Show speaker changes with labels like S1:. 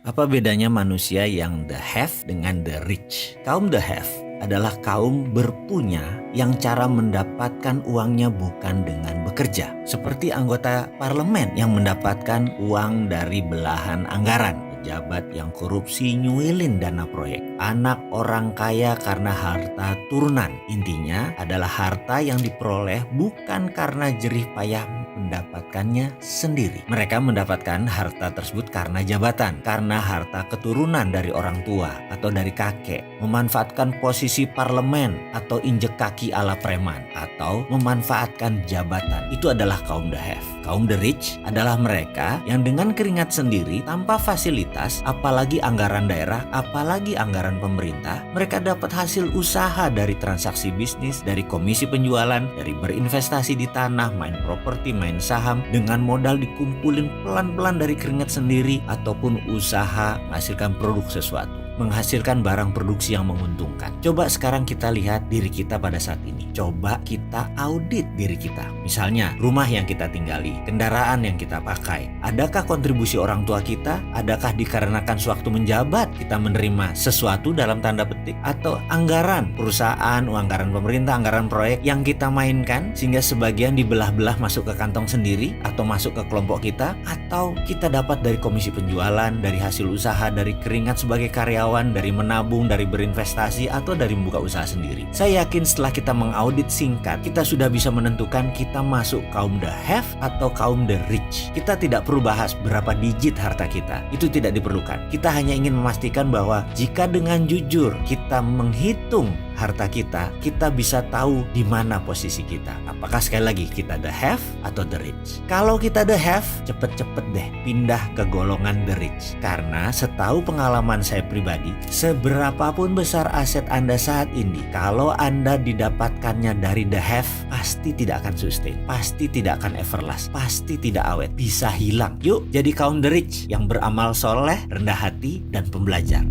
S1: Apa bedanya manusia yang the have dengan the rich? Kaum the have adalah kaum berpunya yang cara mendapatkan uangnya bukan dengan bekerja. Seperti anggota parlemen yang mendapatkan uang dari belahan anggaran. Pejabat yang korupsi nyuilin dana proyek. Anak orang kaya karena harta turunan. Intinya adalah harta yang diperoleh bukan karena jerih payah mendapatkannya sendiri. Mereka mendapatkan harta tersebut karena jabatan, karena harta keturunan dari orang tua atau dari kakek, memanfaatkan posisi parlemen atau injek kaki ala preman, atau memanfaatkan jabatan. Itu adalah kaum the have. Kaum the rich adalah mereka yang dengan keringat sendiri tanpa fasilitas, apalagi anggaran daerah, apalagi anggaran pemerintah, mereka dapat hasil usaha dari transaksi bisnis, dari komisi penjualan, dari berinvestasi di tanah, main properti, main saham, dengan modal dikumpulin pelan-pelan dari keringat sendiri ataupun usaha menghasilkan produk sesuatu, menghasilkan barang produksi yang menguntungkan. Coba sekarang kita lihat diri kita pada saat ini. Coba kita audit diri kita. Misalnya, rumah yang kita tinggali, kendaraan yang kita pakai. Adakah kontribusi orang tua kita? Adakah dikarenakan sewaktu menjabat kita menerima sesuatu dalam tanda petik? Atau anggaran perusahaan, anggaran pemerintah, anggaran proyek yang kita mainkan sehingga sebagian dibelah-belah masuk ke kantong sendiri atau masuk ke kelompok kita? Atau kita dapat dari komisi penjualan, dari hasil usaha, dari keringat sebagai karyawan, dari menabung, dari berinvestasi, atau dari membuka usaha sendiri. Saya yakin setelah kita mengaudit singkat, kita sudah bisa menentukan kita masuk kaum the have atau kaum the rich. Kita tidak perlu bahas berapa digit harta kita. Itu tidak diperlukan. Kita hanya ingin memastikan bahwa jika dengan jujur kita menghitung harta kita bisa tahu di mana posisi kita. Apakah sekali lagi kita the have atau the rich? Kalau kita the have, cepet-cepet deh pindah ke golongan the rich. Karena setahu pengalaman saya pribadi, seberapapun besar aset Anda saat ini, kalau Anda didapatkannya dari the have, pasti tidak akan sustain, pasti tidak akan everlast, pasti tidak awet, bisa hilang. Yuk jadi kaum the rich yang beramal soleh, rendah hati, dan pembelajar.